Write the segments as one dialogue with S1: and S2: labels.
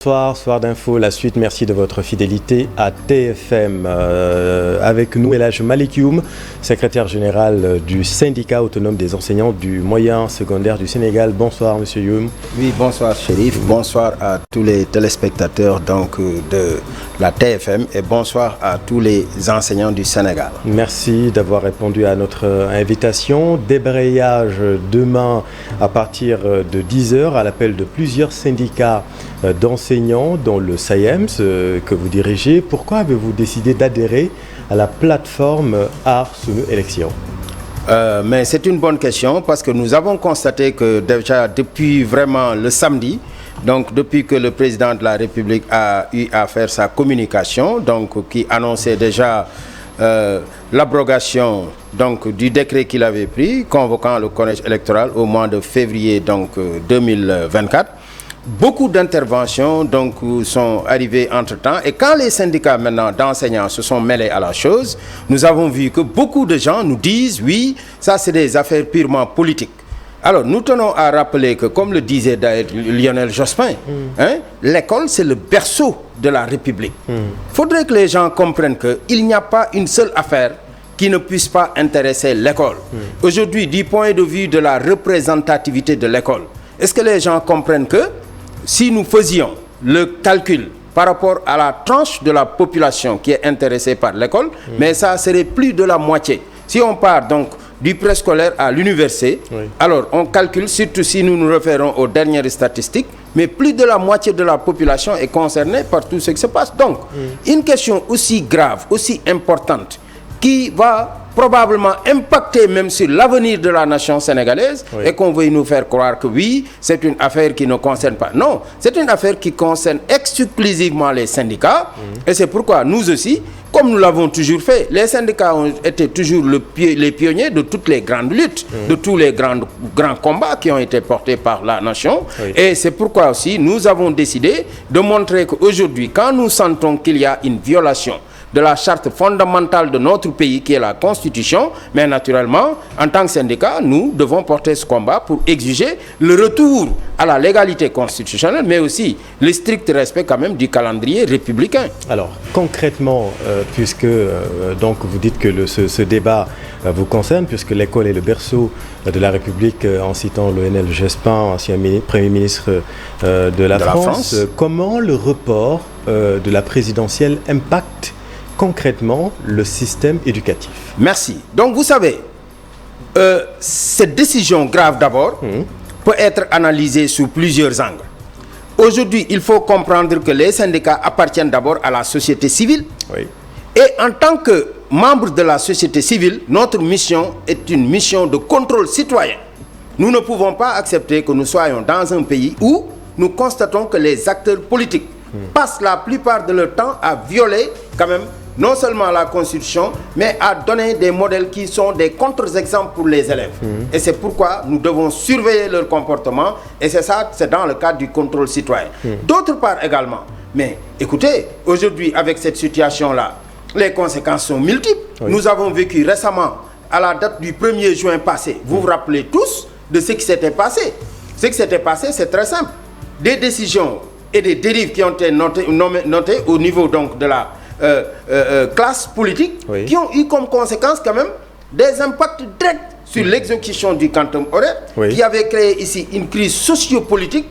S1: Bonsoir, soir d'info, la suite, merci de votre fidélité à TFM. Avec nous, Elhadj Malick Youm, secrétaire général du syndicat autonome des enseignants du moyen secondaire du Sénégal. Bonsoir, monsieur Youm.
S2: Oui, bonsoir, Chérif. Bonsoir à tous les téléspectateurs de la TFM et bonsoir à tous les enseignants du Sénégal.
S1: Merci d'avoir répondu à notre invitation. Débrayage demain à partir de 10h à l'appel de plusieurs syndicats d'enseignants, dont le SAEMS que vous dirigez. Pourquoi avez-vous décidé d'adhérer à la plateforme Aar Sunu Élection?
S2: Mais c'est une bonne question parce que nous avons constaté que déjà depuis vraiment le samedi, donc depuis que le président de la République a eu à faire sa communication, donc qui annonçait déjà l'abrogation du décret qu'il avait pris convoquant le collège électoral au mois de février 2024. Beaucoup d'interventions sont arrivées entre-temps et quand les syndicats maintenant d'enseignants se sont mêlés à la chose, nous avons vu que beaucoup de gens nous disent oui, ça c'est des affaires purement politiques. Alors nous tenons à rappeler que comme le disait Lionel Jospin, l'école c'est le berceau de la République. Il faudrait que les gens comprennent qu'il n'y a pas une seule affaire qui ne puisse pas intéresser l'école. Aujourd'hui, du point de vue de la représentativité de l'école, est-ce que les gens comprennent que si nous faisions le calcul par rapport à la tranche de la population qui est intéressée par l'école, mais ça serait plus de la moitié. Si on part donc du préscolaire à l'université, alors on calcule, surtout si nous nous référons aux dernières statistiques, mais plus de la moitié de la population est concernée par tout ce qui se passe. Donc, une question aussi grave, aussi importante, qui va probablement impacter même sur l'avenir de la nation sénégalaise et qu'on veuille nous faire croire que oui, c'est une affaire qui ne concerne pas. Non, c'est une affaire qui concerne exclusivement les syndicats et c'est pourquoi nous aussi, comme nous l'avons toujours fait, les syndicats ont été toujours les pionniers de toutes les grandes luttes, de tous les grands combats qui ont été portés par la nation. Et c'est pourquoi aussi nous avons décidé de montrer qu'aujourd'hui, quand nous sentons qu'il y a une violation de la charte fondamentale de notre pays qui est la Constitution, mais naturellement, en tant que syndicat, nous devons porter ce combat pour exiger le retour à la légalité constitutionnelle, mais aussi le strict respect quand même du calendrier républicain. Alors,
S1: concrètement, puisque donc vous dites que ce débat vous concerne, puisque l'école est le berceau de la République, en citant Lionel Jospin, ancien Premier ministre de la France, comment le report de la présidentielle impacte concrètement le système éducatif?
S2: Merci. Donc vous savez, cette décision grave d'abord peut être analysée sous plusieurs angles. Aujourd'hui, il faut comprendre que les syndicats appartiennent d'abord à la société civile. Et en tant que membre de la société civile, notre mission est une mission de contrôle citoyen. Nous ne pouvons pas accepter que nous soyons dans un pays où nous constatons que les acteurs politiques passent la plupart de leur temps à violer quand même non seulement la Constitution, mais à donner des modèles qui sont des contre-exemples pour les élèves. Et c'est pourquoi nous devons surveiller leur comportement, et c'est ça, c'est dans le cadre du contrôle citoyen. D'autre part également, mais écoutez, aujourd'hui avec cette situation-là, les conséquences sont multiples. Nous avons vécu récemment, à la date du 1er juin passé, vous vous rappelez tous de ce qui s'était passé. Ce qui s'était passé, c'est très simple. Des décisions et des dérives qui ont été notées au niveau donc de la classe politique qui ont eu comme conséquence quand même des impacts directs sur l'exécution du quantum horaire qui avait créé ici une crise sociopolitique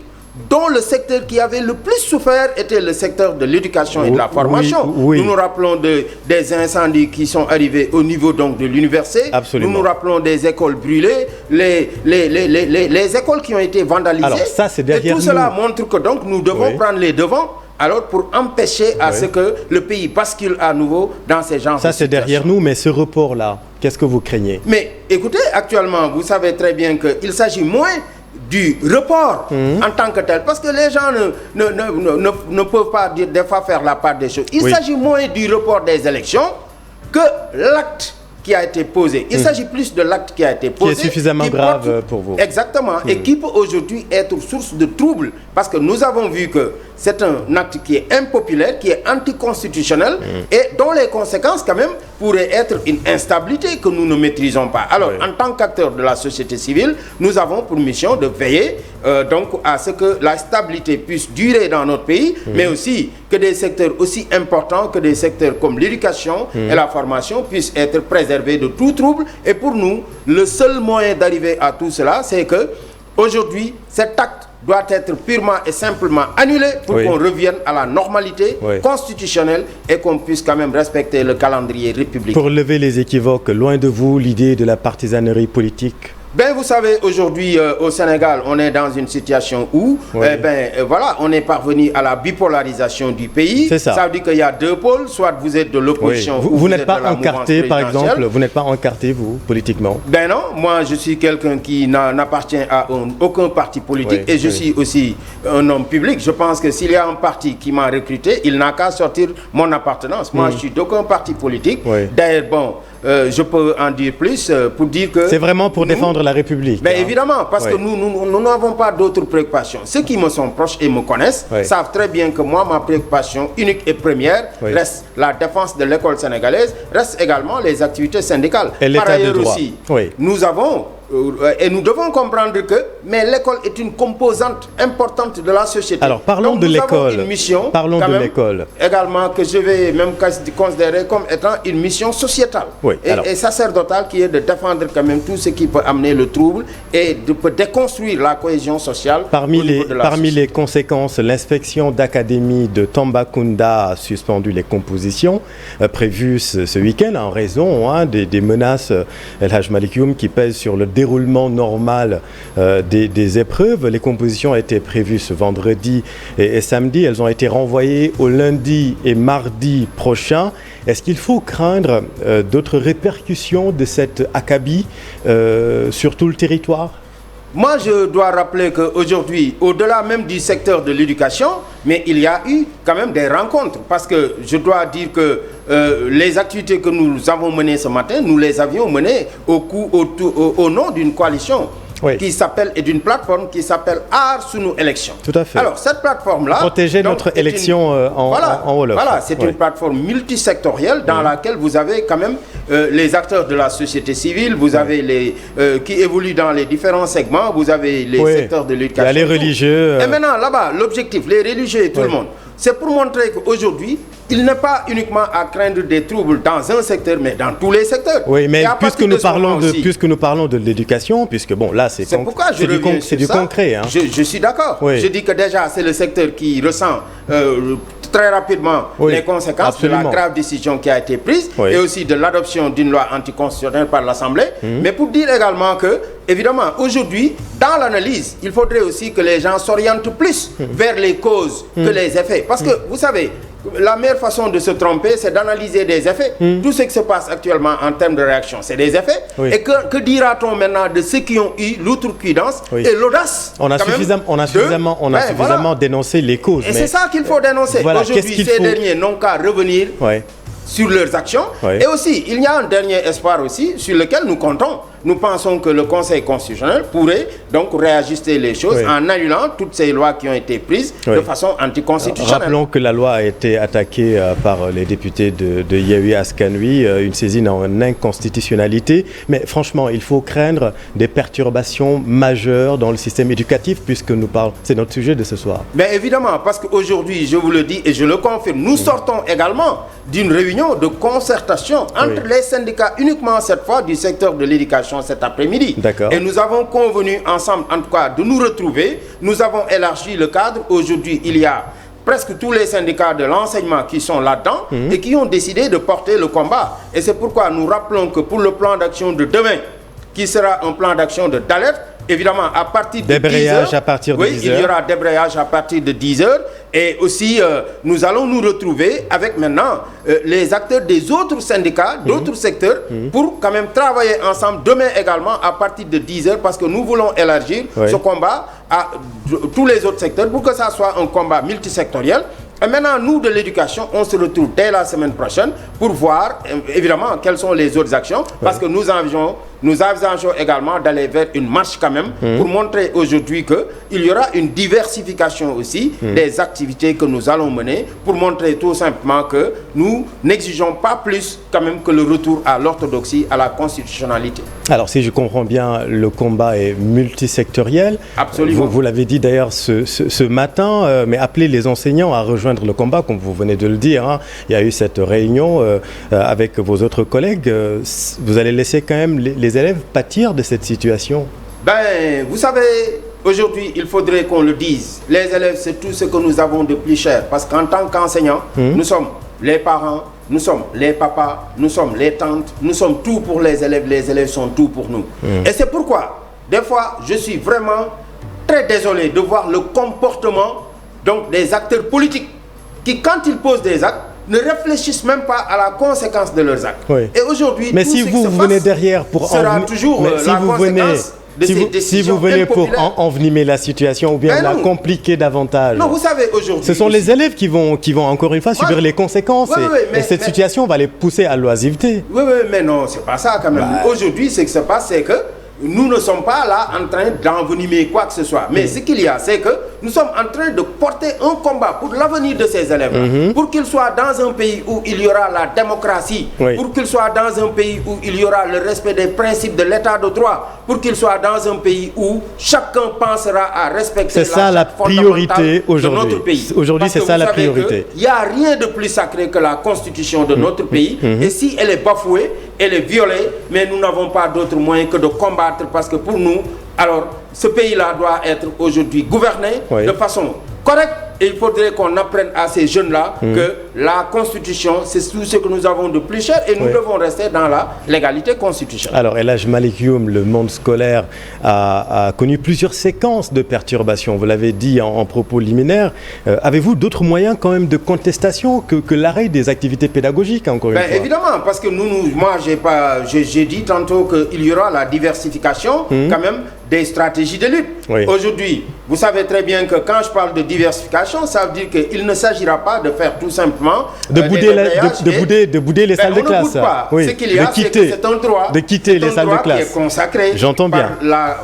S2: dont le secteur qui avait le plus souffert était le secteur de l'éducation et de la formation. Nous nous rappelons des incendies qui sont arrivés au niveau donc de l'université. Nous nous rappelons des écoles brûlées, les écoles qui ont été vandalisées.
S1: Alors, ça, c'est derrière
S2: et tout cela montre que donc nous devons prendre les devants. Alors pour empêcher à ce que le pays bascule à nouveau dans ces genres de situations.
S1: Ça c'est derrière nous, mais ce report-là, qu'est-ce que vous craignez?
S2: Mais écoutez, actuellement, vous savez très bien qu'il s'agit moins du report en tant que tel, parce que les gens ne peuvent pas des fois faire la part des choses. Il s'agit moins du report des élections que l'acte qui a été posé. Il s'agit plus de l'acte qui a été posé.
S1: Qui est suffisamment grave pour vous.
S2: Exactement. Et qui peut aujourd'hui être source de troubles. Parce que nous avons vu que c'est un acte qui est impopulaire, qui est anticonstitutionnel et dont les conséquences quand même pourrait être une instabilité que nous ne maîtrisons pas. Alors, en tant qu'acteurs de la société civile, nous avons pour mission de veiller donc à ce que la stabilité puisse durer dans notre pays, mais aussi que des secteurs aussi importants que des secteurs comme l'éducation et la formation puissent être préservés de tout trouble. Et pour nous, le seul moyen d'arriver à tout cela, c'est que aujourd'hui, cet acte doit être purement et simplement annulé pour qu'on revienne à la normalité constitutionnelle et qu'on puisse quand même respecter le calendrier républicain.
S1: Pour lever les équivoques, loin de vous l'idée de la partisanerie politique?
S2: Ben, vous savez, aujourd'hui, au Sénégal, on est dans une situation où, voilà, on est parvenu à la bipolarisation du pays.
S1: C'est ça.
S2: Ça veut dire qu'il y a deux pôles, soit vous êtes de l'opposition,
S1: vous n'êtes pas encarté, par exemple, vous n'êtes pas encarté, vous, politiquement?
S2: Ben non, moi, je suis quelqu'un qui n'appartient à aucun parti politique et je suis aussi un homme public. Je pense que s'il y a un parti qui m'a recruté, il n'a qu'à sortir mon appartenance. Moi, je suis d'aucun parti politique. D'ailleurs, bon, je peux en dire plus pour dire que...
S1: C'est vraiment pour défendre la République.
S2: Mais évidemment, parce que nous n'avons pas d'autres préoccupations. Ceux qui me sont proches et me connaissent savent très bien que moi, ma préoccupation unique et première reste la défense de l'école sénégalaise, reste également les activités syndicales.
S1: Et l'état de droit.
S2: Aussi, nous avons... et nous devons comprendre que l'école est une composante importante de la société.
S1: Alors parlons de l'école.
S2: Une mission,
S1: parlons de l'école.
S2: Également que je vais même considérer comme étant une mission sociétale et sacerdotale qui est de défendre quand même tout ce qui peut amener le trouble et de déconstruire la cohésion sociale.
S1: Parmi les conséquences, l'inspection d'académie de Tambacounda a suspendu les compositions prévues ce week-end en raison des menaces El Hadj Malick Youm qui pèsent sur le déroulement normal des épreuves. Les compositions étaient prévues ce vendredi et samedi. Elles ont été renvoyées au lundi et mardi prochain. Est-ce qu'il faut craindre d'autres répercussions de cette acabit sur tout le territoire?
S2: Moi, je dois rappeler qu'aujourd'hui, au-delà même du secteur de l'éducation, mais il y a eu quand même des rencontres. Parce que je dois dire que les activités que nous avons menées ce matin, nous les avions menées au nom d'une coalition qui s'appelle, et d'une plateforme qui s'appelle Aar Sunu Élection.
S1: Tout à fait.
S2: Alors, cette plateforme-là...
S1: Protéger notre élection en Wolof.
S2: Voilà, c'est une plateforme multisectorielle dans laquelle vous avez quand même les acteurs de la société civile, vous avez les qui évoluent dans les différents segments, vous avez les secteurs de l'éducation.
S1: Il y a les religieux.
S2: Et maintenant, là-bas, l'objectif, les religieux et tout le monde, c'est pour montrer qu'aujourd'hui, il n'est pas uniquement à craindre des troubles dans un secteur, mais dans tous les secteurs.
S1: Oui, mais puisque nous parlons de l'éducation, puisque bon, là, c'est du concret. Hein.
S2: Je suis d'accord. Je dis que déjà, c'est le secteur qui ressent très rapidement les conséquences de la grave décision qui a été prise et aussi de l'adoption d'une loi anticonstitutionnelle par l'Assemblée. Mais pour dire également que, évidemment, aujourd'hui, dans l'analyse, il faudrait aussi que les gens s'orientent plus vers les causes que les effets. Parce que, vous savez, la meilleure façon de se tromper, c'est d'analyser des effets. Tout ce qui se passe actuellement en termes de réaction, c'est des effets. Et que dira-t-on maintenant de ceux qui ont eu l'outrecuidance et l'audace?
S1: On a suffisamment dénoncé les causes.
S2: Et c'est ça qu'il faut dénoncer.
S1: Voilà,
S2: aujourd'hui, ces derniers n'ont qu'à revenir sur leurs actions. Et aussi, il y a un dernier espoir aussi sur lequel nous comptons. Nous pensons que le Conseil constitutionnel pourrait donc réajuster les choses en annulant toutes ces lois qui ont été prises de façon anticonstitutionnelle.
S1: Rappelons que la loi a été attaquée par les députés de Yewwi Askan Wi, une saisine en inconstitutionnalité. Mais franchement, il faut craindre des perturbations majeures dans le système éducatif puisque c'est notre sujet de ce soir.
S2: Bien évidemment, parce qu'aujourd'hui, je vous le dis et je le confirme, nous sortons également d'une réunion de concertation entre les syndicats uniquement cette fois du secteur de l'éducation cet après-midi. Et nous avons convenu ensemble, en tout cas, de nous retrouver. Nous avons élargi le cadre. Aujourd'hui, il y a presque tous les syndicats de l'enseignement qui sont là-dedans et qui ont décidé de porter le combat. Et c'est pourquoi nous rappelons que pour le plan d'action de demain, qui sera un plan d'action d'alerte, évidemment, à partir de 10h,
S1: à partir de 10h.
S2: Il y aura débrayage à partir de 10h. Et aussi, nous allons nous retrouver avec maintenant les acteurs des autres syndicats, d'autres secteurs, pour quand même travailler ensemble demain également à partir de 10h, parce que nous voulons élargir ce combat à tous les autres secteurs pour que ça soit un combat multisectoriel. Et maintenant, nous de l'éducation, on se retrouve dès la semaine prochaine pour voir, évidemment, quelles sont les autres actions, parce que nous avions nous envisageons également d'aller vers une marche quand même pour montrer aujourd'hui qu'il y aura une diversification aussi des activités que nous allons mener pour montrer tout simplement que nous n'exigeons pas plus quand même que le retour à l'orthodoxie, à la constitutionnalité.
S1: Alors si je comprends bien, le combat est multisectoriel.
S2: Absolument.
S1: Vous l'avez dit d'ailleurs ce matin, mais appelez les enseignants à rejoindre le combat, comme vous venez de le dire. Hein. Il y a eu cette réunion avec vos autres collègues. Vous allez laisser quand même les élèves pâtir de cette situation?
S2: Ben, vous savez, aujourd'hui, il faudrait qu'on le dise. Les élèves, c'est tout ce que nous avons de plus cher. Parce qu'en tant qu'enseignants, nous sommes les parents, nous sommes les papas, nous sommes les tantes, nous sommes tout pour les élèves sont tout pour nous. Et c'est pourquoi, des fois, je suis vraiment très désolé de voir le comportement donc, des acteurs politiques qui, quand ils posent des actes, ne réfléchissent même pas à la conséquence de leurs actes.
S1: Oui.
S2: Et aujourd'hui,
S1: mais si vous venez derrière pour
S2: sera toujours la conséquence de ces décisions
S1: si vous venez pour envenimer la situation ou bien la compliquer davantage.
S2: Non, vous savez, aujourd'hui...
S1: Ce sont les élèves qui vont encore une fois subir les conséquences. Et cette situation va les pousser à l'oisiveté.
S2: Oui, mais non, c'est pas ça quand même. Aujourd'hui, ce qui se passe, c'est que nous ne sommes pas là en train d'envenimer quoi que ce soit. Mais ce qu'il y a, c'est que nous sommes en train de porter un combat pour l'avenir de ces élèves. Pour qu'ils soient dans un pays où il y aura la démocratie. Pour qu'ils soient dans un pays où il y aura le respect des principes de l'état de droit. Pour qu'ils soient dans un pays où chacun pensera à respecter
S1: la priorité aujourd'hui.
S2: De notre pays.
S1: Aujourd'hui, c'est ça la priorité.
S2: Il n'y a rien de plus sacré que la constitution de notre pays. Et si elle est bafouée, elle est violée, mais nous n'avons pas d'autre moyen que de combattre parce que pour nous, alors ce pays-là doit être aujourd'hui gouverné de façon correcte et il faudrait qu'on apprenne à ces jeunes-là que la Constitution, c'est tout ce que nous avons de plus cher et nous devons rester dans la légalité constitutionnelle.
S1: Alors, El Hadj Malick Youm, le monde scolaire a connu plusieurs séquences de perturbations. Vous l'avez dit en propos liminaires. Avez-vous d'autres moyens quand même de contestation que l'arrêt des activités pédagogiques, encore une fois?
S2: Évidemment, parce que moi, j'ai dit tantôt qu'il y aura la diversification quand même des stratégies de lutte. Aujourd'hui, vous savez très bien que quand je parle de diversification, ça veut dire qu'il ne s'agira pas de faire tout simplement
S1: de bouder les salles de classe.
S2: On ne boude pas. Ce qu'il y a, c'est que c'est un droit,
S1: de quitter les salles de classe
S2: qui est consacré par la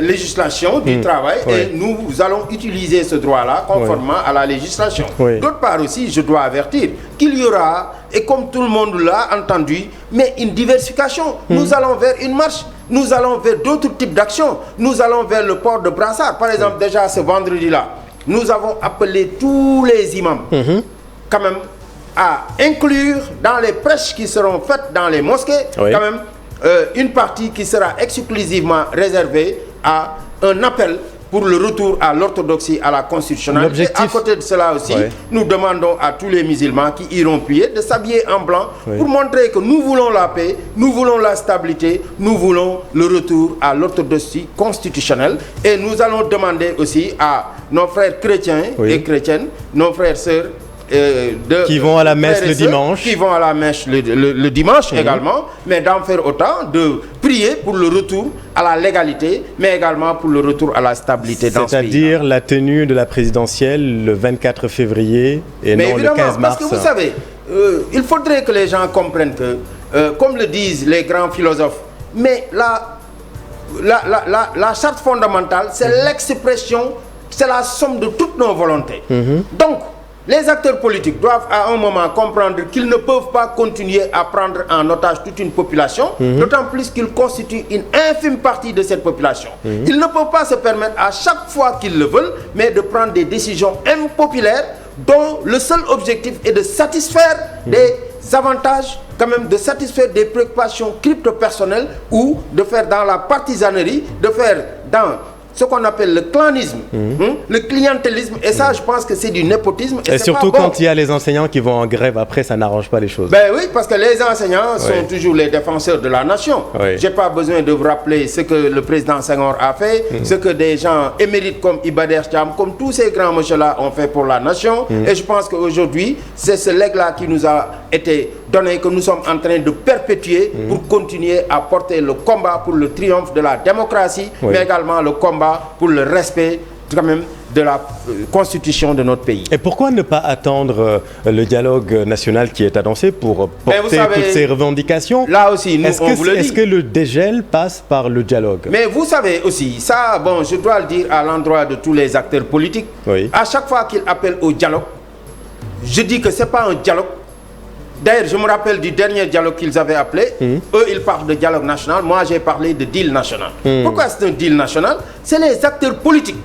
S2: législation du travail et nous allons utiliser ce droit-là conformément à la législation. D'autre part aussi, je dois avertir qu'il y aura, et comme tout le monde l'a entendu, mais une diversification. Nous allons vers une marche. Nous allons vers d'autres types d'actions. Nous allons vers le port de brassard. Par exemple, déjà ce vendredi-là, nous avons appelé tous les imams quand même à inclure dans les prêches qui seront faites dans les mosquées quand même une partie qui sera exclusivement réservée à un appel pour le retour à l'orthodoxie, à la constitutionnalité. À côté de cela aussi, nous demandons à tous les musulmans qui iront prier de s'habiller en blanc pour montrer que nous voulons la paix, nous voulons la stabilité, nous voulons le retour à l'orthodoxie constitutionnelle. Et nous allons demander aussi à nos frères chrétiens et chrétiennes, nos frères sœurs,
S1: qui vont à la messe le dimanche.
S2: Qui vont à la messe le dimanche également, mais d'en faire autant, de prier pour le retour à la légalité, mais également pour le retour à la stabilité dans ce pays.
S1: C'est-à-dire la tenue de la présidentielle le 24 février et non le 15 mars.
S2: Parce que vous savez, il faudrait que les gens comprennent que, comme le disent les grands philosophes, mais la charte fondamentale, c'est l'expression, c'est la somme de toutes nos volontés. Donc, les acteurs politiques doivent à un moment comprendre qu'ils ne peuvent pas continuer à prendre en otage toute une population, d'autant plus qu'ils constituent une infime partie de cette population. Ils ne peuvent pas se permettre à chaque fois qu'ils le veulent, mais de prendre des décisions impopulaires dont le seul objectif est de satisfaire des avantages, quand même de satisfaire des préoccupations crypto-personnelles ou de faire dans la partisanerie, de faire dans ce qu'on appelle le clanisme, le clientélisme, et ça je pense que c'est du népotisme.
S1: Et surtout quand il y a les enseignants qui vont en grève, après ça n'arrange pas les choses.
S2: Ben oui, parce que les enseignants sont toujours les défenseurs de la nation. J'ai pas besoin de vous rappeler ce que le président Senghor a fait, ce que des gens émérites comme Iba Der Thiam, comme tous ces grands messieurs-là ont fait pour la nation. Et je pense qu'aujourd'hui, c'est ce legs-là qui nous a été donné, que nous sommes en train de perpétuer pour continuer à porter le combat pour le triomphe de la démocratie, mais également le combat pour le respect quand même de la constitution de notre pays.
S1: Et pourquoi ne pas attendre le dialogue national qui est annoncé pour porter toutes ces revendications?
S2: Là aussi, nous, on vous le dit.
S1: Est-ce que le dégel passe par le dialogue?
S2: Mais vous savez aussi, ça, bon, je dois le dire à l'endroit de tous les acteurs politiques, à chaque fois qu'ils appellent au dialogue, je dis que ce n'est pas un dialogue. D'ailleurs, je me rappelle du dernier dialogue qu'ils avaient appelé. Eux, ils parlent de dialogue national. Moi, j'ai parlé de deal national. Pourquoi c'est un deal national? C'est les acteurs politiques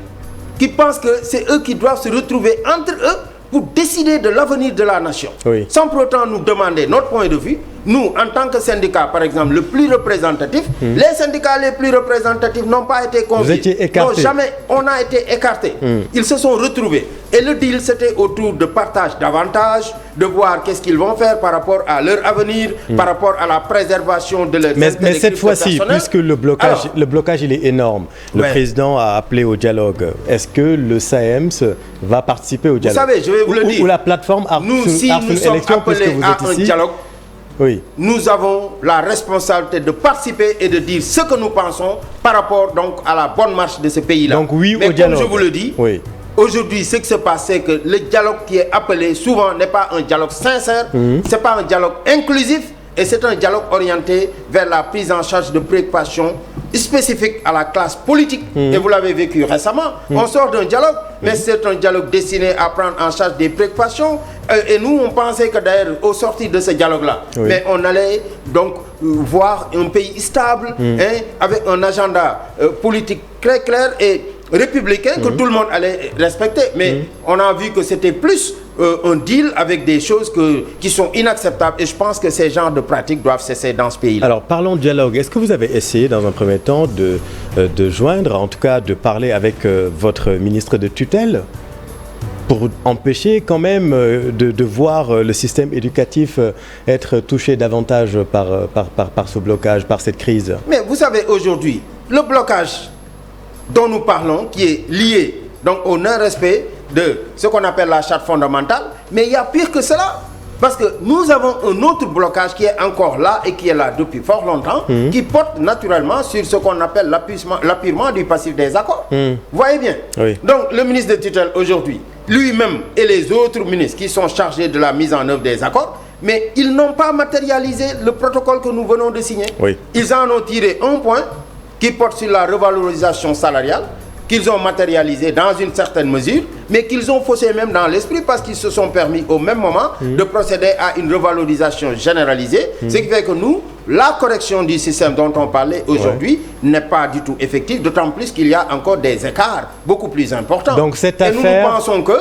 S2: qui pensent que c'est eux qui doivent se retrouver entre eux pour décider de l'avenir de la nation. Sans pour autant nous demander notre point de vue. Nous, en tant que syndicat, par exemple, le plus représentatif, les syndicats les plus représentatifs n'ont pas été conviés.
S1: Vous étiez écartés.
S2: Non, jamais on a été écartés. Ils se sont retrouvés. Et le deal, c'était autour de partage d'avantages, de voir qu'est-ce qu'ils vont faire par rapport à leur avenir, par rapport à la préservation de leurs intérêts.
S1: Mais cette fois-ci, puisque le blocage il est énorme, le président a appelé au dialogue. Est-ce que le SAEMS va participer au dialogue?
S2: Vous savez, je vais vous le dire.
S1: Ou la plateforme
S2: si nous sommes appelés à un dialogue, nous avons la responsabilité de participer et de dire ce que nous pensons par rapport donc à la bonne marche de ce pays-là.
S1: Donc oui
S2: au
S1: dialogue.
S2: Comme je vous le dis, aujourd'hui, ce qui se passe, c'est que le dialogue qui est appelé souvent n'est pas un dialogue sincère, ce n'est pas un dialogue inclusif, et c'est un dialogue orienté vers la prise en charge de préoccupations spécifiques à la classe politique. Et vous l'avez vécu récemment. On sort d'un dialogue, mais c'est un dialogue destiné à prendre en charge des préoccupations. Et nous, on pensait que d'ailleurs, au sortir de ce dialogue-là, mais on allait donc voir un pays stable, avec un agenda politique très clair et républicain que tout le monde allait respecter. Mais on a vu que c'était plus un deal avec des choses qui sont inacceptables. Et je pense que ces genres de pratiques doivent cesser dans ce pays-là.
S1: Alors, parlons de dialogue. Est-ce que vous avez essayé, dans un premier temps, de joindre, en tout cas de parler avec votre ministre de tutelle pour empêcher quand même de voir le système éducatif être touché davantage par ce blocage, par cette crise?
S2: Mais vous savez, aujourd'hui, le blocage dont nous parlons, qui est lié donc au non-respect de ce qu'on appelle la charte fondamentale, mais il y a pire que cela, parce que nous avons un autre blocage qui est encore là et qui est là depuis fort longtemps, qui porte naturellement sur ce qu'on appelle l'appurement du passif des accords. Vous voyez bien. Donc le ministre de tutelle aujourd'hui, lui-même et les autres ministres qui sont chargés de la mise en œuvre des accords, mais ils n'ont pas matérialisé le protocole que nous venons de signer. Ils en ont tiré un point qui porte sur la revalorisation salariale, qu'ils ont matérialisé dans une certaine mesure, mais qu'ils ont faussé même dans l'esprit parce qu'ils se sont permis au même moment de procéder à une revalorisation généralisée, ce qui fait que nous, la correction du système dont on parlait aujourd'hui n'est pas du tout effective, d'autant plus qu'il y a encore des écarts beaucoup plus importants.
S1: Donc cette
S2: affaire... nous pensons que,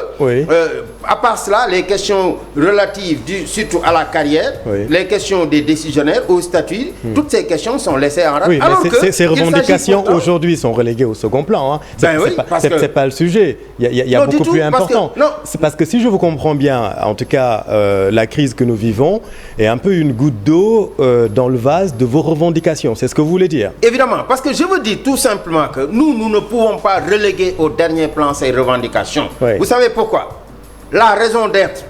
S2: à part cela, les questions relatives surtout à la carrière, les questions des décisionnaires, au statut, toutes ces questions sont laissées en rade.
S1: Alors que ces revendications aujourd'hui sont reléguées au second plan. Hein. C'est pas le sujet. Il y a beaucoup plus important. C'est parce que si je vous comprends bien, en tout cas, la crise que nous vivons est un peu une goutte d'eau dans le vase de vos revendications. C'est ce que vous voulez dire?
S2: Évidemment, parce que je veux dire tout simplement que nous ne pouvons pas reléguer au dernier plan ces revendications. Vous savez pourquoi? La raison d'être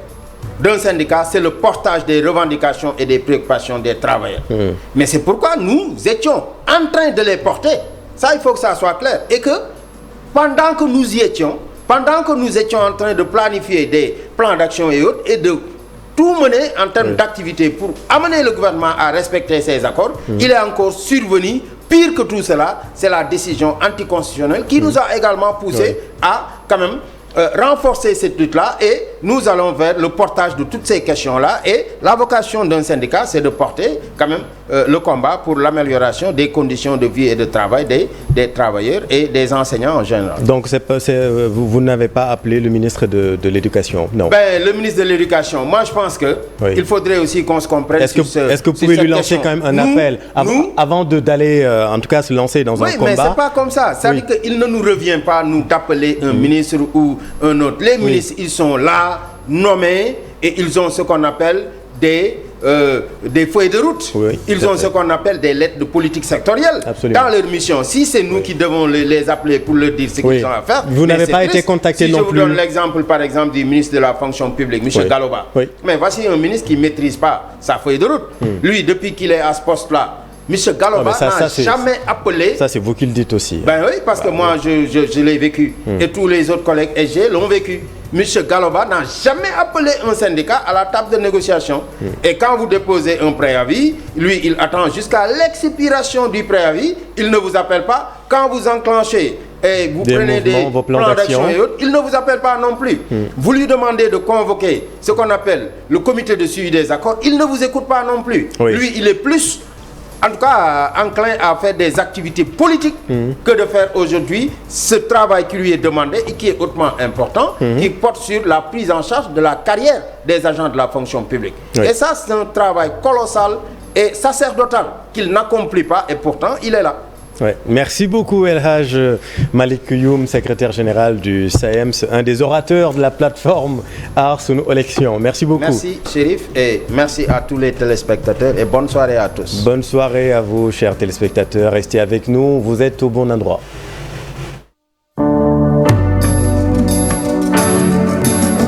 S2: d'un syndicat, c'est le portage des revendications et des préoccupations des travailleurs. Mais c'est pourquoi nous étions en train de les porter. Ça, il faut que ça soit clair. Et que pendant que nous y étions, pendant que nous étions en train de planifier des plans d'action et autres, et de tout mener en termes d'activité pour amener le gouvernement à respecter ces accords, il est encore survenu, pire que tout cela, c'est la décision anticonstitutionnelle qui nous a également poussé à quand même renforcer cette lutte-là, et nous allons vers le portage de toutes ces questions-là. Et la vocation d'un syndicat, c'est de porter quand même le combat pour l'amélioration des conditions de vie et de travail des travailleurs et des enseignants en général.
S1: Donc vous n'avez pas appelé le ministre de l'Éducation? Non.
S2: Le ministre de l'Éducation, moi je pense que il faudrait aussi qu'on se comprenne.
S1: Est-ce que vous pouvez lui lancer quand même un appel avant d'aller en tout cas se lancer dans un combat?
S2: Oui, mais c'est pas comme ça. Ça veut dire qu'il ne nous revient pas nous d'appeler un ministre ou un autre. Les ministres, ils sont là, nommés, et ils ont ce qu'on appelle des feuilles de route. Ils ont ce qu'on appelle des lettres de politique sectorielle dans leur mission. Si c'est nous qui devons les appeler pour leur dire ce qu'ils ont à faire,
S1: vous n'avez pas été contacté non plus.
S2: Si je vous donne l'exemple par exemple du ministre de la fonction publique, M. Galoba, mais voici un ministre qui ne maîtrise pas sa feuille de route. Lui, depuis qu'il est à ce poste-là, M. Galoba n'a jamais appelé...
S1: Ça, c'est vous qui le dites aussi.
S2: Ben oui, parce que moi, je l'ai vécu. Et tous les autres collègues SG l'ont vécu. M. Galoba n'a jamais appelé un syndicat à la table de négociation. Et quand vous déposez un préavis, lui, il attend jusqu'à l'expiration du préavis. Il ne vous appelle pas. Quand vous enclenchez et vous prenez des plans d'action et autres, il ne vous appelle pas non plus. Vous lui demandez de convoquer ce qu'on appelle le comité de suivi des accords. Il ne vous écoute pas non plus. Oui. Lui, il est plus... en tout cas, enclin à faire des activités politiques que de faire aujourd'hui ce travail qui lui est demandé et qui est hautement important, qui porte sur la prise en charge de la carrière des agents de la fonction publique. Oui. Et ça, c'est un travail colossal et sacerdotal qu'il n'accomplit pas et pourtant, il est là.
S1: Ouais. Merci beaucoup El Hadj Malick Youm, secrétaire général du SAEMS, un des orateurs de la plateforme Aar Sunu Élection. Merci beaucoup.
S2: Merci Chérif et merci à tous les téléspectateurs et bonne soirée à tous.
S1: Bonne soirée à vous, chers téléspectateurs. Restez avec nous, vous êtes au bon endroit.